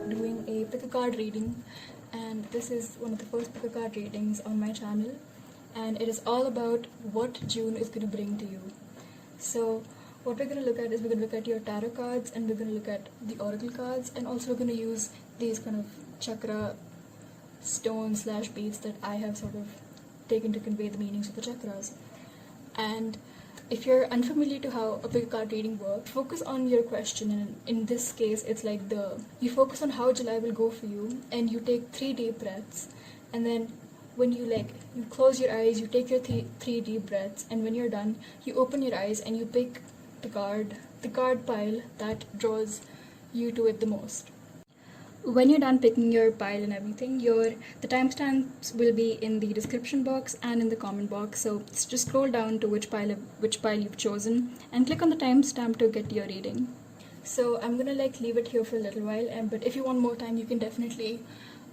doing a pick a card reading, and this is one of the first pick a card readings on my channel, and it is all about what June is going to bring to you. So what we're going to look at is we're going to look at your tarot cards, and we're going to look at the oracle cards, and also we're going to use these kind of chakra stones slash beads that I have sort of taken to convey the meanings of the chakras. And if you're unfamiliar to how a pick a card reading works, focus on your question, and in this case it's like you focus on how July will go for you, and you take 3 deep breaths, and then when you close your eyes, you take your three deep breaths, and when you're done, you open your eyes and you pick the card pile that draws you to it the most. When you're done picking your pile and everything, the timestamps will be in the description box and in the comment box. So just scroll down to which pile you've chosen and click on the timestamp to get your reading. So I'm gonna leave it here for a little while, but if you want more time, you can definitely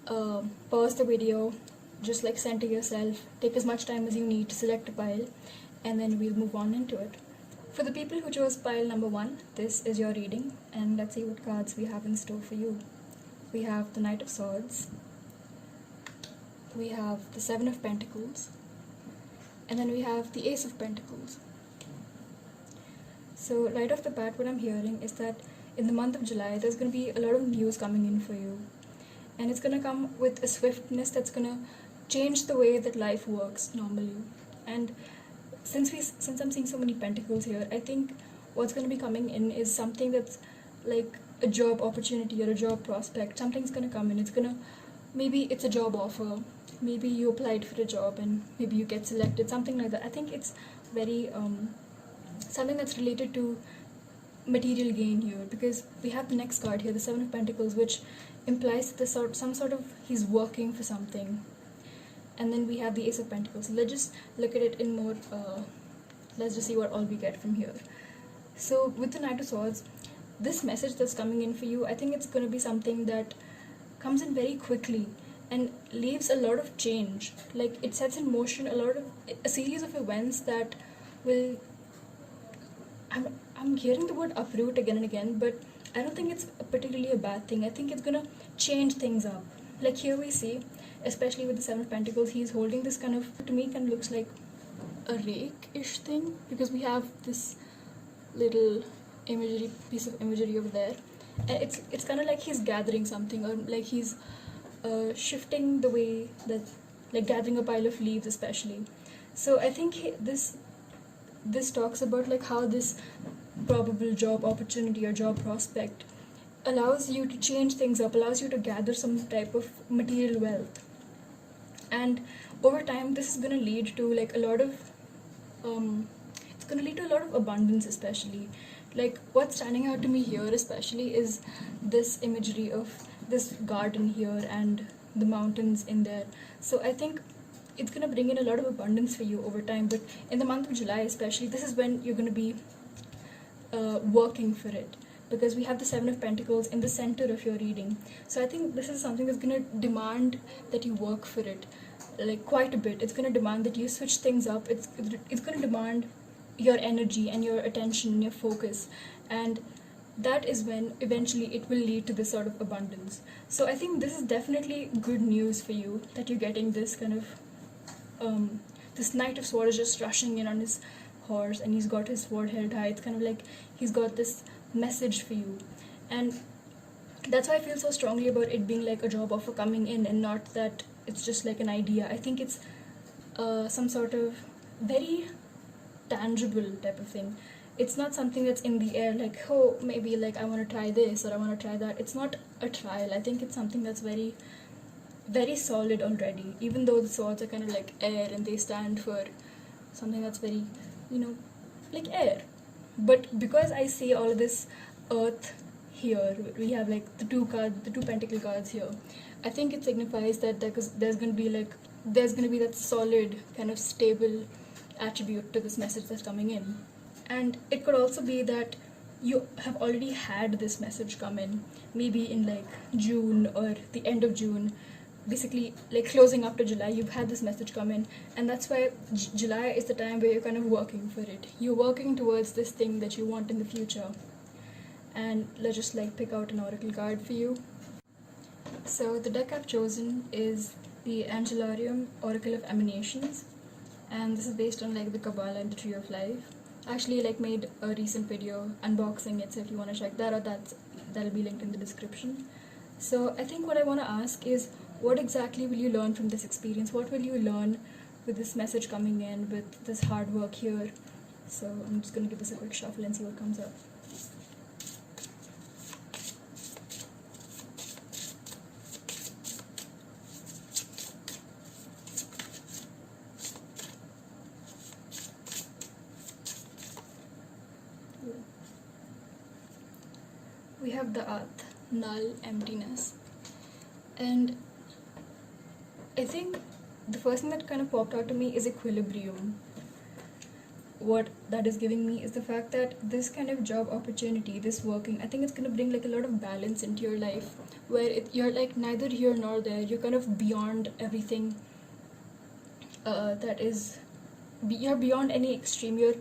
pause the video, just center yourself, take as much time as you need to select a pile, and then we'll move on into it. For the people who chose pile number 1, this is your reading, and let's see what cards we have in store for you. We have the Knight of Swords, we have the 7 of Pentacles, and then we have the Ace of Pentacles. So right off the bat, what I'm hearing is that in the month of July, there's going to be a lot of news coming in for you. And it's going to come with a swiftness that's going to change the way that life works normally. And since I'm seeing so many pentacles here, I think what's going to be coming in is something that's like a job opportunity or a job prospect. Something's going to come in. Maybe it's a job offer. Maybe you applied for a job and maybe you get selected, something like that. I think it's very something that's related to material gain here, because we have the next card here, the 7 of Pentacles, which implies that some sort of he's working for something. And then we have the Ace of Pentacles. So let's just look at it in more, let's just see what all we get from here. So with the Knight of Swords, this message that's coming in for you, I think it's going to be something that comes in very quickly and leaves a lot of change. It sets in motion a series of events that will, I'm hearing the word uproot again and again, but I don't think it's particularly a bad thing. I think it's gonna change things up. Here we see, especially with the 7 of Pentacles, he's holding this kind of, to me, kind of looks like a rake-ish thing, because we have this little piece of imagery over there, and it's kind of like he's gathering something, or he's shifting the way that, gathering a pile of leaves especially. So I think this talks about how this probable job opportunity or job prospect allows you to change things up, allows you to gather some type of material wealth, and over time this is going to lead to a lot of it's going to lead to a lot of abundance. Especially what's standing out to me here especially is this imagery of this garden here and the mountains in there. So I think it's going to bring in a lot of abundance for you over time, but in the month of July especially, this is when you're going to be working for it, because we have the 7 of Pentacles in the center of your reading. So I think this is something that's going to demand that you work for it quite a bit. It's going to demand that you switch things up. It's going to demand your energy and your attention and your focus, and that is when eventually it will lead to this sort of abundance. So I think this is definitely good news for you, that you're getting this kind of this Knight of Swords is just rushing in on his horse, and he's got his sword held high. It's kind of he's got this message for you, and that's why I feel so strongly about it being a job offer coming in, and not that it's just an idea. I think it's some sort of very tangible type of thing. It's not something that's in the air, oh, maybe I want to try this or I want to try that. It's not a trial. I think it's something that's very, very solid already, even though the swords are kind of air and they stand for something that's very, air. But because I see all of this earth here, we have the two pentacle cards here, I think it signifies that there's going to be that solid kind of stable attribute to this message that's coming in. And it could also be that you have already had this message come in, maybe in June or the end of June, basically closing up to July. You've had this message come in, and that's why July is the time where you're kind of working for it. You're working towards this thing that you want in the future. And let's just pick out an oracle card for you. So the deck I've chosen is the Angelarium Oracle of Emanations, and this is based on like the Kabbalah and the Tree of Life. I actually like made a recent video unboxing it, so if you want to check that out, that'll be linked in the description. So I think what I want to ask is, what exactly will you learn from this experience? What will you learn with this message coming in, with this hard work here? So I'm just going to give this a quick shuffle and see what comes up. We have the At, null, emptiness. And I think the first thing that kind of popped out to me is equilibrium. What that is giving me is the fact that this kind of job opportunity, this working, I think it's going to bring like a lot of balance into your life, where you're like neither here nor there. You're kind of beyond everything you're beyond any extreme. You're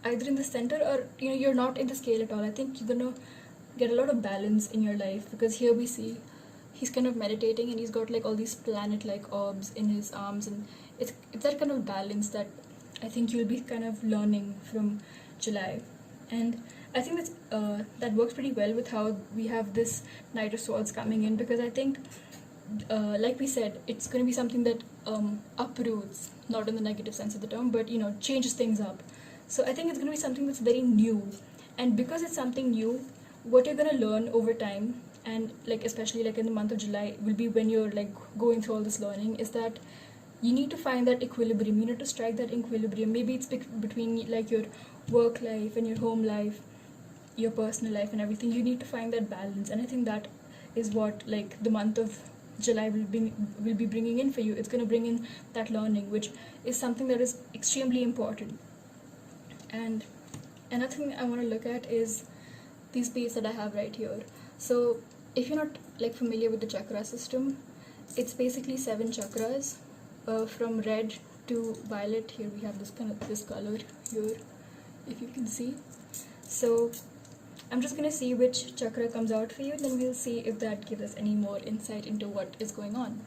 either in the center or you're not in the scale at all. I think you're gonna get a lot of balance in your life, because here we see he's kind of meditating and he's got like all these planet-like orbs in his arms, and it's that kind of balance that I think you'll be kind of learning from July. And I think that works pretty well with how we have this Knight of Swords coming in, because I think like we said, it's going to be something that uproots, not in the negative sense of the term, but changes things up. So I think it's going to be something that's very new, and because it's something new, what you're going to learn over time, and like especially like in the month of July will be when you're like going through all this learning, is that you need to find that equilibrium. You need to strike that equilibrium. Maybe it's between like your work life and your home life, your personal life and everything. You need to find that balance, and I think that is what like the month of July will be bringing in for you. It's going to bring in that learning, which is something that is extremely important. And another thing I want to look at is these beads that I have right here. So if you're not like familiar with the chakra system, it's basically 7 chakras, from red to violet. Here we have this color here, if you can see. So I'm just gonna see which chakra comes out for you, then we'll see if that gives us any more insight into what is going on.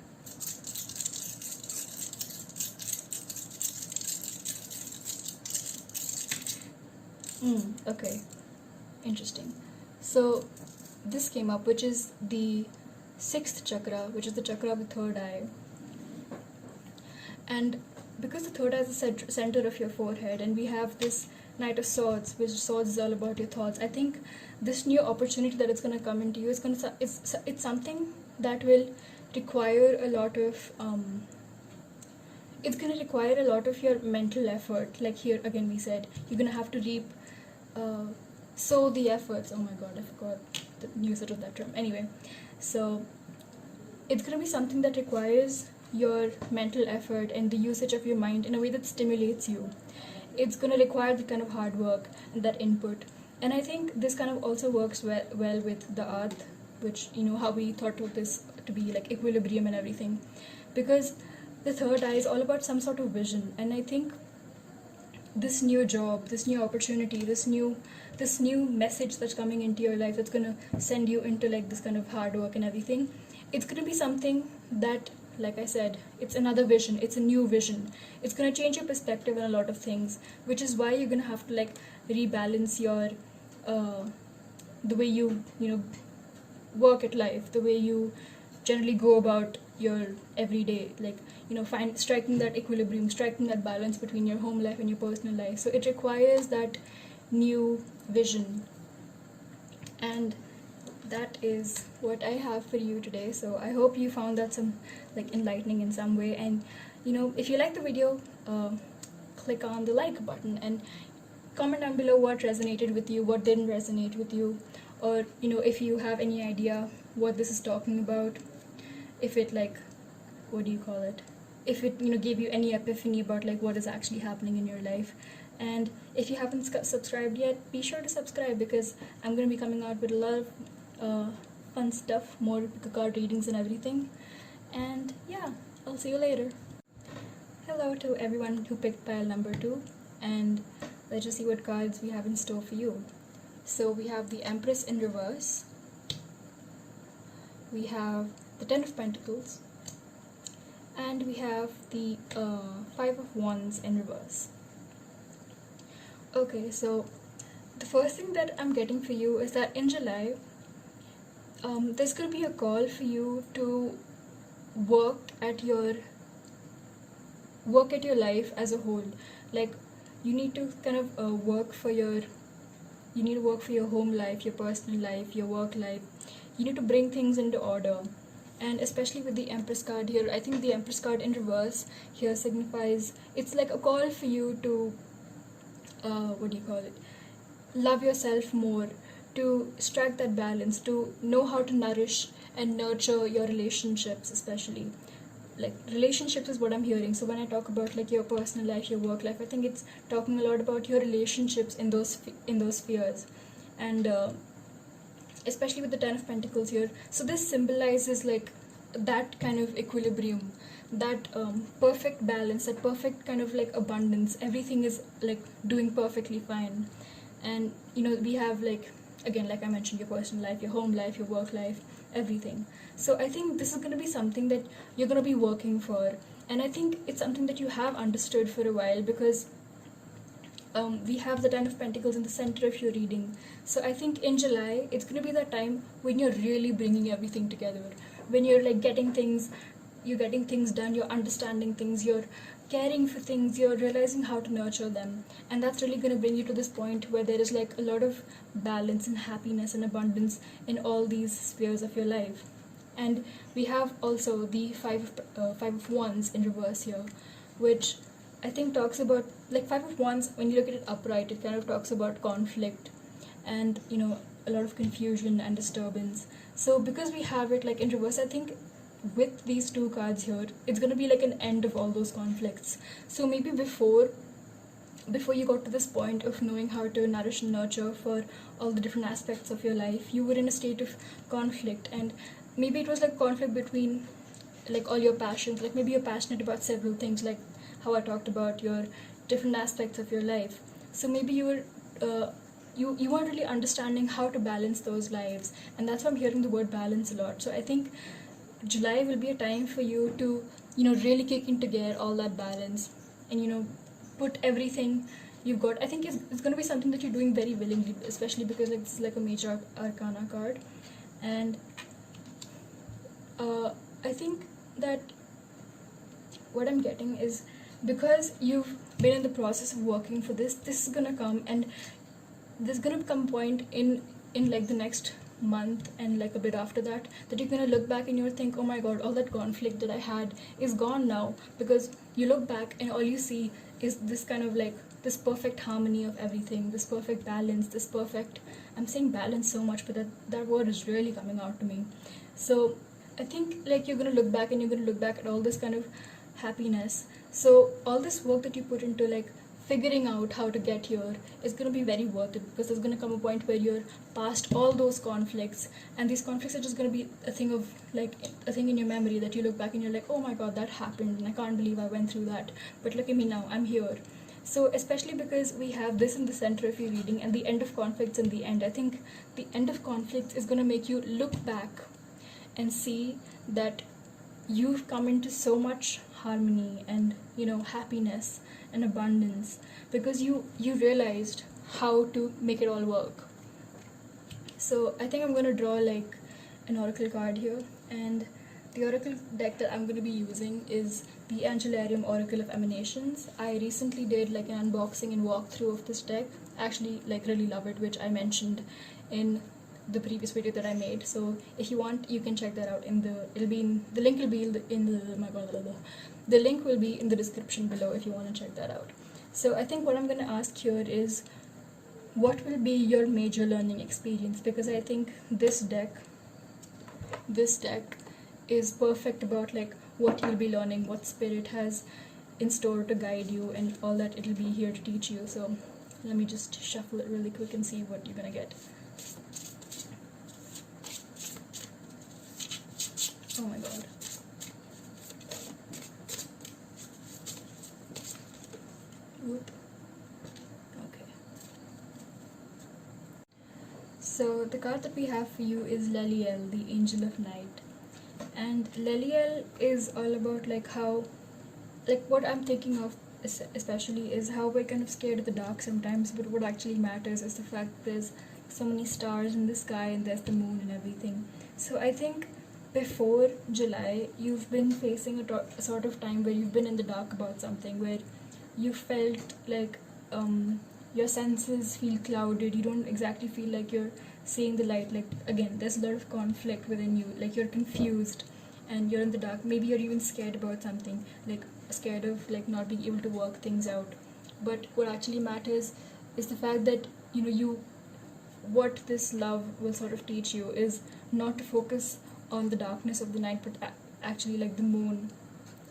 Okay, interesting. So this came up, which is the 6th chakra, which is the chakra of the third eye. And because the third eye is the center of your forehead, and we have this Knight of Swords, which swords is all about your thoughts. I think this new opportunity that it's going to come into you is it's something that will require a lot of it's going to require a lot of your mental effort. Like here again we said you're going to have to reap sow the efforts. Oh my god, I forgot the usage of that term. Anyway, so it's going to be something that requires your mental effort and the usage of your mind in a way that stimulates you. It's going to require the kind of hard work and that input. And I think this kind of also works well with the At, which how we thought of this to be like equilibrium and everything, because the third eye is all about some sort of vision. And I think this new job, this new opportunity, this new message that's coming into your life, that's going to send you into like this kind of hard work and everything, it's going to be something that, like I said, it's another vision, it's a new vision. It's going to change your perspective on a lot of things, which is why you're going to have to like rebalance your the way you work at life, the way you generally go about your everyday, like striking that equilibrium, striking that balance between your home life and your personal life. So it requires that new vision, and that is what I have for you today. So I hope you found that some like enlightening in some way, and if you like the video, click on the like button and comment down below what resonated with you, what didn't resonate with you, or if you have any idea what this is talking about, if it like, what do you call it, if it gave you any epiphany about like what is actually happening in your life. And if you haven't subscribed yet, be sure to subscribe, because I'm going to be coming out with a lot of fun stuff, more card readings and everything. And yeah, I'll see you later. Hello to everyone who picked pile number 2, and let's just see what cards we have in store for you. So we have the Empress in reverse, we have the Ten of Pentacles, and we have the Five of Wands in reverse. Okay, so the first thing that I'm getting for you is that in July, there's going to be a call for you to work at your life as a whole. Like, you need to kind of work for your home life, your personal life, your work life. You need to bring things into order. And especially with the Empress card here, I think the Empress card in reverse here signifies, it's like a call for you to love yourself more, to strike that balance, to know how to nourish and nurture your relationships. Especially like relationships is what I'm hearing. So when I talk about like your personal life, your work life, I think it's talking a lot about your relationships in those spheres. And especially with the Ten of Pentacles here, so this symbolizes like that kind of equilibrium, that perfect balance, that perfect kind of like abundance. Everything is like doing perfectly fine. And we have, like, again, like I mentioned, your personal life, your home life, your work life, everything. So I think this is going to be something that you're going to be working for. And I think it's something that you have understood for a while, because we have the Ten of Pentacles in the center of your reading. So I think in July, it's going to be that time when you're really bringing everything together, when you're like getting things done, you're understanding things, you're caring for things, you're realizing how to nurture them. And that's really going to bring you to this point where there is like a lot of balance and happiness and abundance in all these spheres of your life. And we have also the Five of Wands in reverse here, which I think talks about, like, Five of Wands, when you look at it upright, it kind of talks about conflict and a lot of confusion and disturbance. So because we have it like in reverse, I think with these two cards here, it's going to be like an end of all those conflicts. So maybe before you got to this point of knowing how to nourish and nurture for all the different aspects of your life, you were in a state of conflict. And maybe it was like conflict between like all your passions. Like maybe you're passionate about several things, like how I talked about your different aspects of your life. So maybe you were you weren't really understanding how to balance those lives, and that's why I'm hearing the word balance a lot. So I think July will be a time for you to really kick into gear all that balance, and put everything you've got. I think it's going to be something that you're doing very willingly, especially because like this is like a major arcana card. And I think that what I'm getting is, because you've been in the process of working for this is gonna come, and there's gonna come a point in like the next month and like a bit after that you're gonna look back and you'll think, oh my god, all that conflict that I had is gone now. Because you look back and all you see is this kind of like this perfect harmony of everything, this perfect balance, this perfect, I'm saying balance so much, but that word is really coming out to me. So I think like you're gonna look back and you're gonna look back at all this kind of happiness. So all this work that you put into like figuring out how to get here is going to be very worth it, because there's going to come a point where you're past all those conflicts, and these conflicts are just going to be a thing in your memory that you look back and you're like, oh my god, that happened and I can't believe I went through that, but look at me now, I'm here. So especially because we have this in the center of your reading and the end of conflicts in the end, I think the end of conflicts is going to make you look back and see that you've come into so much harmony and happiness and abundance, because you realized how to make it all work. So I think I'm going to draw like an oracle card here, and the oracle deck that I'm going to be using is the Angelarium Oracle of Emanations. I recently did like an unboxing and walkthrough of this deck. I actually like really love it, which I mentioned in the previous video that I made. So if you want, you can check that out. The link will be in the description below if you want to check that out. So I think what I'm going to ask here is, what will be your major learning experience? Because I think this deck is perfect about like what you'll be learning, what spirit has in store to guide you, and all that it'll be here to teach you. So let me just shuffle it really quick and see what you're gonna get. Oh my god. Whoop. Okay. So the card that we have for you is Leliel, the Angel of Night. And Leliel is all about like how, like what I'm thinking of especially is how we're kind of scared of the dark sometimes, but what actually matters is the fact there's so many stars in the sky and there's the moon and everything. So I think before July, you've been facing a sort of time where you've been in the dark about something, where you felt like your senses feel clouded. You don't exactly feel like you're seeing the light. Like again, there's a lot of conflict within you. Like you're confused, and you're in the dark. Maybe you're even scared about something, like scared of like not being able to work things out. But what actually matters is the fact that you what this love will sort of teach you is not to focus on the darkness of the night, but actually like the moon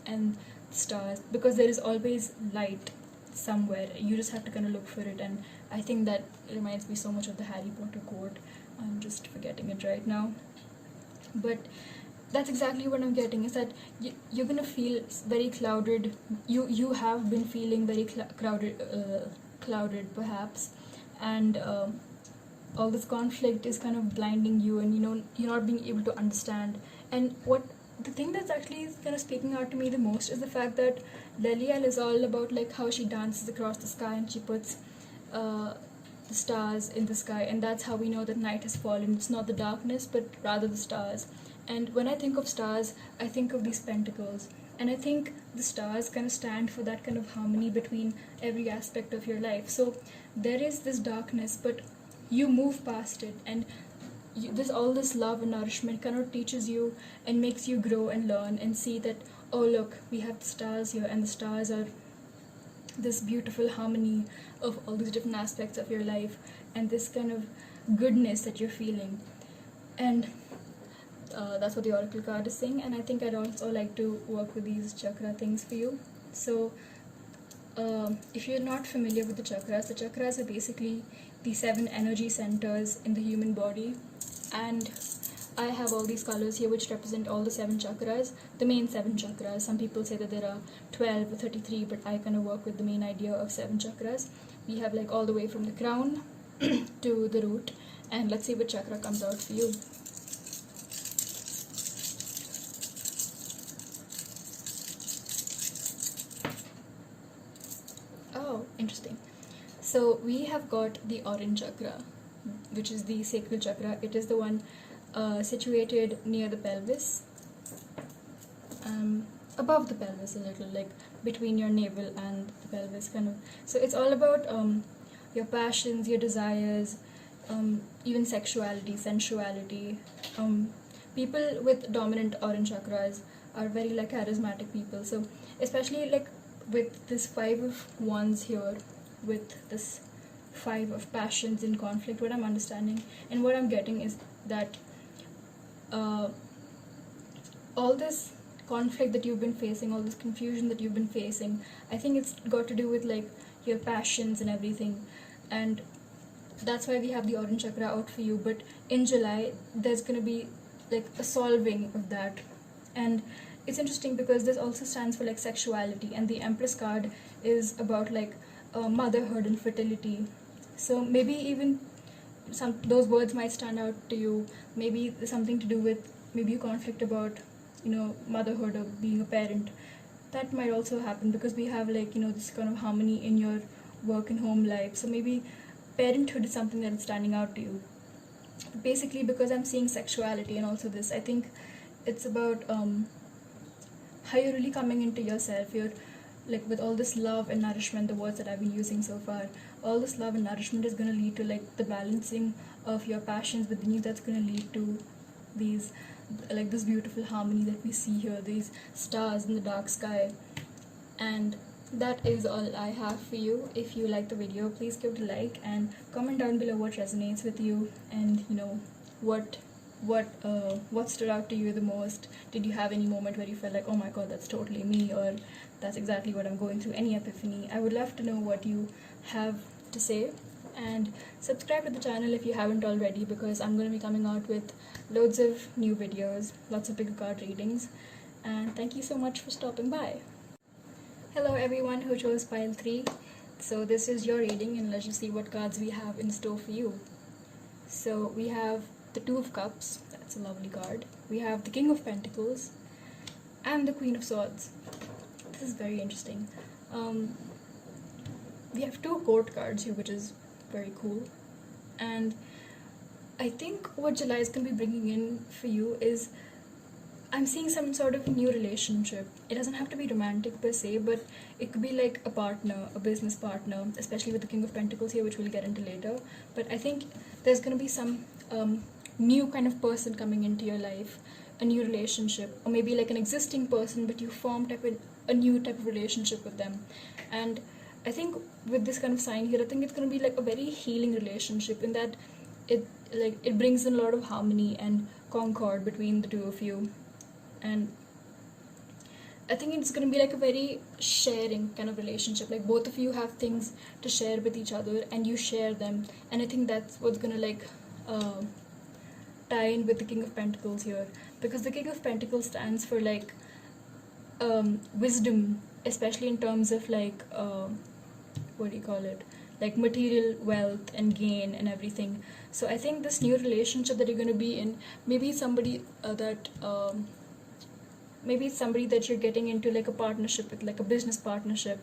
and stars, because there is always light somewhere. You just have to kind of look for it. And I think that reminds me so much of the Harry Potter quote. I'm just forgetting it right now, but that's exactly what I'm getting, is that you're gonna feel very clouded. You have been feeling very clouded perhaps, and all this conflict is kind of blinding you, and you're not being able to understand. And what the thing that's actually kind of speaking out to me the most is the fact that Leliel is all about like how she dances across the sky and she puts the stars in the sky, and that's how we know that night has fallen. It's not the darkness, but rather the stars. And when I think of stars, I think of these pentacles, and I think the stars kind of stand for that kind of harmony between every aspect of your life. So there is this darkness, but you move past it, and all this love and nourishment kind of teaches you and makes you grow and learn and see that, oh look, we have the stars here, and the stars are this beautiful harmony of all these different aspects of your life, and this kind of goodness that you're feeling. And that's what the oracle card is saying. And I think I'd also like to work with these chakra things for you. So if you're not familiar with the chakras are basically the 7 energy centers in the human body, and I have all these colors here which represent all the 7 chakras, the main 7 chakras. Some people say that there are 12 or 33, but I kind of work with the main idea of 7 chakras. We have like all the way from the crown to the root, and let's see what chakra comes out for you. Oh, interesting. So we have got the orange chakra, which is the sacral chakra. It is the one situated near the pelvis, above the pelvis a little, like between your navel and the pelvis kind of. So it's all about your passions, your desires, even sexuality, sensuality. People with dominant orange chakras are very like charismatic people. So especially like with this 5 of wands here, with this 5 of passions in conflict, what I'm understanding and what I'm getting is that all this conflict that you've been facing, all this confusion that you've been facing, I think it's got to do with like your passions and everything. And that's why we have the orange chakra out for you. But in July, there's going to be like a solving of that. And it's interesting because this also stands for like sexuality, and the Empress card is about like motherhood and fertility. So maybe even those words might stand out to you. Maybe there's something to do with maybe you conflict about motherhood or being a parent. That might also happen because we have like this kind of harmony in your work and home life. So maybe parenthood is something that is standing out to you. Basically, because I'm seeing sexuality and also this, I think it's about how you're really coming into yourself. You're like with all this love and nourishment, the words that I've been using so far, all this love and nourishment is going to lead to like the balancing of your passions within you. That's going to lead to these like this beautiful harmony that we see here, these stars in the dark sky. And that is all I have for you. If you like the video, please give it a like and comment down below what resonates with you, and what stood out to you the most. Did you have any moment where you felt like, oh my god, that's totally me, or that's exactly what I'm going through? Any epiphany? I would love to know what you have to say. And subscribe to the channel if you haven't already, because I'm going to be coming out with loads of new videos, lots of big card readings. And thank you so much for stopping by. Hello everyone who chose pile 3. So this is your reading, and let's just see what cards we have in store for you. So we have the 2 of Cups. That's a lovely card. We have the King of Pentacles and the Queen of Swords. This is very interesting. We have 2 court cards here, which is very cool. And I think what July is going to be bringing in for you is, I'm seeing some sort of new relationship. It doesn't have to be romantic per se, but it could be like a partner, a business partner, especially with the King of Pentacles here, which we'll get into later. But I think there's going to be some new kind of person coming into your life, a new relationship, or maybe like an existing person, but you formed a new type of relationship with them. And I think with this kind of sign here, I think it's going to be like a very healing relationship, in that it brings in a lot of harmony and concord between the two of you. And I think it's going to be like a very sharing kind of relationship, like both of you have things to share with each other and you share them. And I think that's what's going to like tie in with the King of Pentacles here, because the King of Pentacles stands for like wisdom, especially in terms of like what do you call it, like material wealth and gain and everything. So I think this new relationship that you're going to be in, maybe somebody maybe it's somebody that you're getting into like a partnership with, like a business partnership.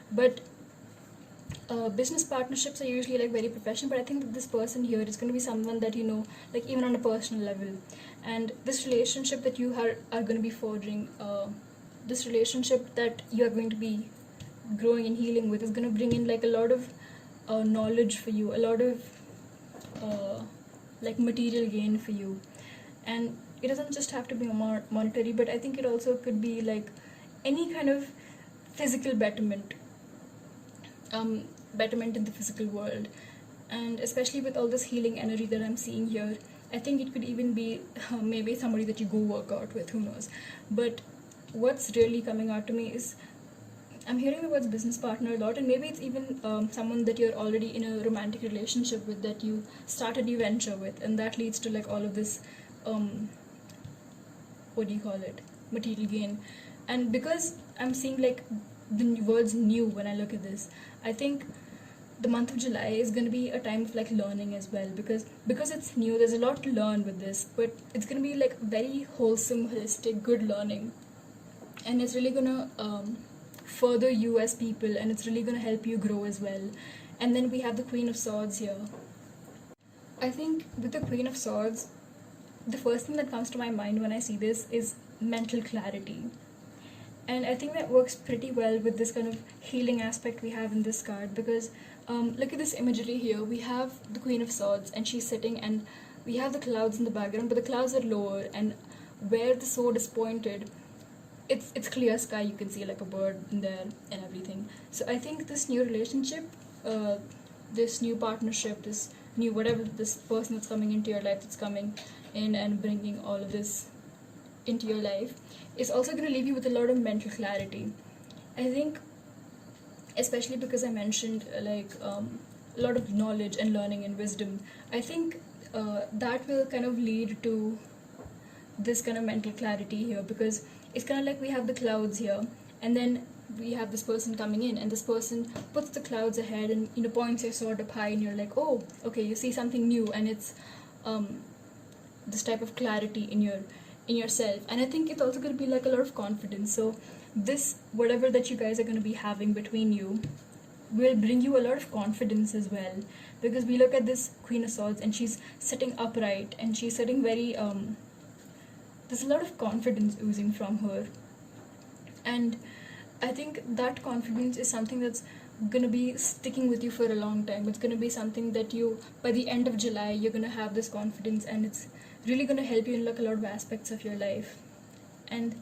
But business partnerships are usually like very professional, but I think that this person here is going to be someone that you know, like even on a personal level. And this relationship that you are going to be forging, this relationship that you are going to be growing and healing with, is going to bring in like a lot of knowledge for you, a lot of like material gain for you. And it doesn't just have to be monetary, but I think it also could be like any kind of physical betterment, betterment in the physical world. And especially with all this healing energy that I'm seeing here, I think it could even be maybe somebody that you go work out with, who knows. But what's really coming out to me is, I'm hearing the words business partner a lot, and maybe it's even someone that you're already in a romantic relationship with, that you start a new venture with, and that leads to like all of this what do you call it, material gain. And because I'm seeing like the words new when I look at this, I think the month of July is going to be a time of like learning as well, because it's new, there's a lot to learn with this, but it's going to be like very wholesome, holistic, good learning. And it's really going to further you as people, and it's really going to help you grow as well. And then we have the Queen of Swords here. I think with the Queen of Swords, the first thing that comes to my mind when I see this is mental clarity. And I think that works pretty well with this kind of healing aspect we have in this card, because look at this imagery here. We have the Queen of Swords and she's sitting, and we have the clouds in the background, but the clouds are lower, and where the sword is pointed, it's clear sky, you can see like a bird in there and everything. So I think this new relationship, this new partnership, this new whatever, this person that's coming into your life, that's coming in and bringing all of this into your life, is also going to leave you with a lot of mental clarity. I think, especially because I mentioned like a lot of knowledge and learning and wisdom, I think that will kind of lead to this kind of mental clarity here, because it's kind of like we have the clouds here, and then we have this person coming in, and this person puts the clouds ahead and points your sword up high, and you're like, oh, okay, you see something new, and it's this type of clarity in yourself. And I think it's also going to be like a lot of confidence. So this, whatever that you guys are going to be having between you, will bring you a lot of confidence as well, because we look at this Queen of Swords and she's sitting upright, and she's sitting very there's a lot of confidence oozing from her. And I think that confidence is something that's going to be sticking with you for a long time. It's going to be something that you, by the end of July, you're going to have this confidence, and it's really going to help you in like a lot of aspects of your life. And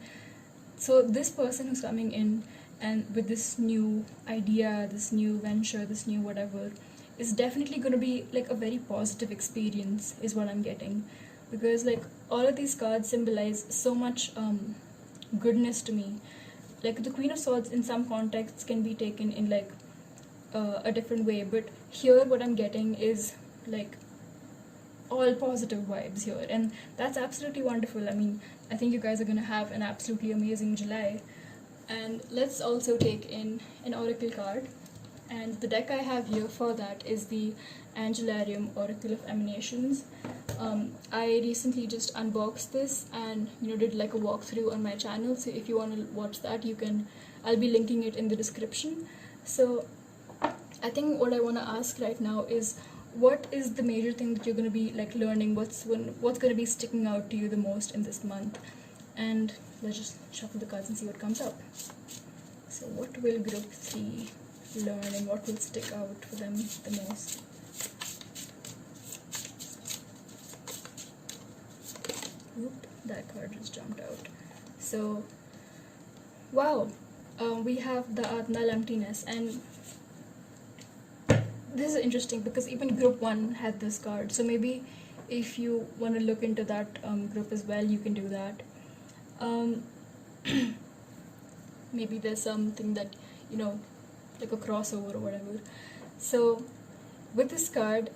so this person who's coming in and with this new idea, this new venture, this new whatever, is definitely going to be like a very positive experience, is what I'm getting. Because like all of these cards symbolize so much goodness to me. Like the Queen of Swords in some contexts can be taken in like a different way, but here what I'm getting is like all positive vibes here, and that's absolutely wonderful. I mean, I think you guys are gonna have an absolutely amazing July. And let's also take in an oracle card. And the deck I have here for that is the Angelarium Oracle of Emanations. I recently just unboxed this and did like a walkthrough on my channel, so if you want to watch that, you can. I'll be linking it in the description. So I think what I want to ask right now is, what is the major thing that you're going to be like learning? What's going to be sticking out to you the most in this month? And let's just shuffle the cards and see what comes up. So what will group 3 learn and what will stick out for them the most? Oop, that card just jumped out. So wow, we have the Atnal Emptiness, and this is interesting because even group 1 had this card, so maybe if you want to look into that group as well, you can do that. Maybe there's something that like a crossover or whatever. So with this card,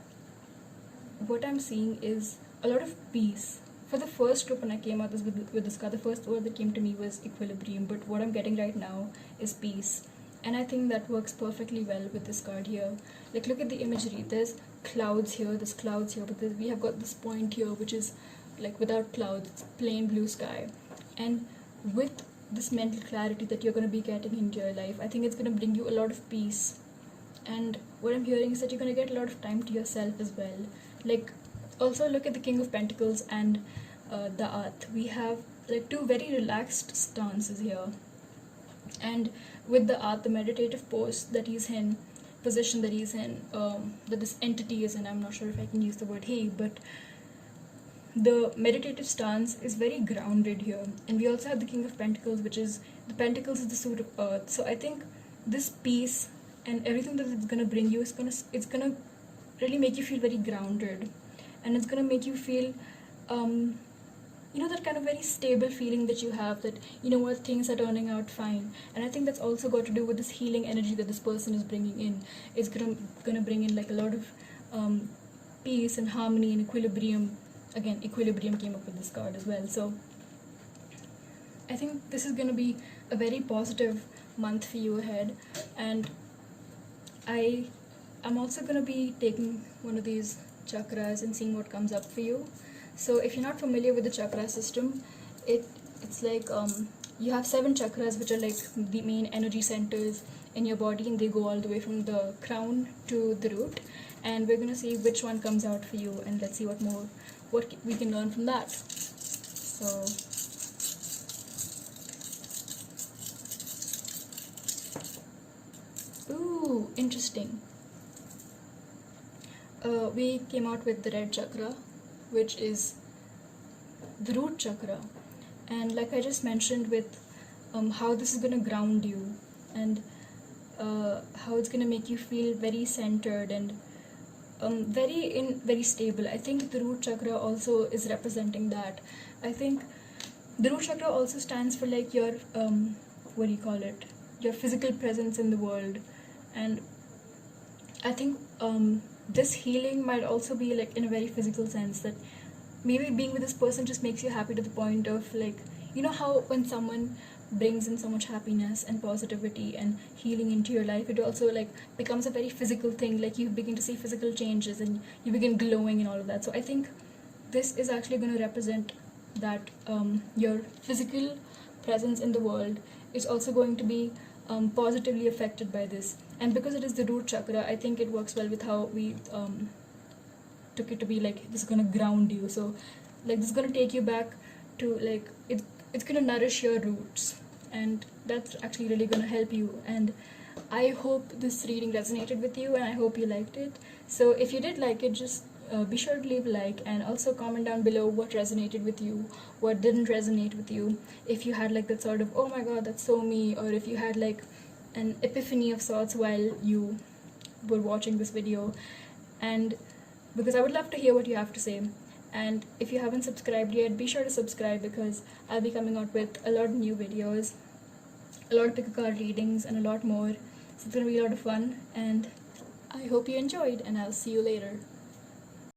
what I'm seeing is a lot of peace. For the first group, when I came out with this card, the first word that came to me was equilibrium, but what I'm getting right now is peace. And I think that works perfectly well with this card here. Like, look at the imagery. There's clouds here, there's clouds here, but we have got this point here which is like without clouds, it's plain blue sky. And with this mental clarity that you're going to be getting into your life, I think it's going to bring you a lot of peace. And what I'm hearing is that you're going to get a lot of time to yourself as well. Like, also look at the King of Pentacles and the Earth. We have like two very relaxed stances here. And with the Earth, the meditative position that he's in, that this entity is in, I'm not sure if I can use the word he, but the meditative stance is very grounded here. And we also have the King of Pentacles, which is, the Pentacles is the suit of Earth. So I think this peace and everything that it's gonna bring you is gonna really make you feel very grounded, and it's gonna make you feel that kind of very stable feeling that you have, that things are turning out fine. And I think that's also got to do with this healing energy that this person is bringing in. It's gonna bring in like a lot of peace and harmony and equilibrium. Again, equilibrium came up with this card as well. So I think this is gonna be a very positive month for you ahead. And I'm also gonna be taking one of these chakras and seeing what comes up for you. So if you're not familiar with the chakra system, it's like you have 7 chakras, which are like the main energy centers in your body, and they go all the way from the crown to the root. And we're gonna see which one comes out for you, and let's see what we can learn from that. So ooh, interesting. We came out with the red chakra, which is the root chakra. And like I just mentioned, with how this is going to ground you, and how it's going to make you feel very centered and very stable. I think the root chakra also is representing that. I think the root chakra also stands for like your your physical presence in the world. And I think this healing might also be like in a very physical sense, that maybe being with this person just makes you happy to the point of like, how when someone brings in so much happiness and positivity and healing into your life, it also like becomes a very physical thing. Like you begin to see physical changes and you begin glowing and all of that. So I think this is actually going to represent that your physical presence in the world is also going to be positively affected by this. And because it is the root chakra, I think it works well with how we took it to be like, this is going to ground you. So like this is going to take you back to like, it's going to nourish your roots, and that's actually really going to help you. And I hope this reading resonated with you, and I hope you liked it. So if you did like it, just be sure to leave a like, and also comment down below what resonated with you, what didn't resonate with you. If you had like that sort of, oh my god, that's so me, or if you had like an epiphany of sorts while you were watching this video. And because I would love to hear what you have to say. And if you haven't subscribed yet, be sure to subscribe, because I'll be coming out with a lot of new videos, a lot of pick a card readings, and a lot more. So it's going to be a lot of fun, and I hope you enjoyed, and I'll see you later.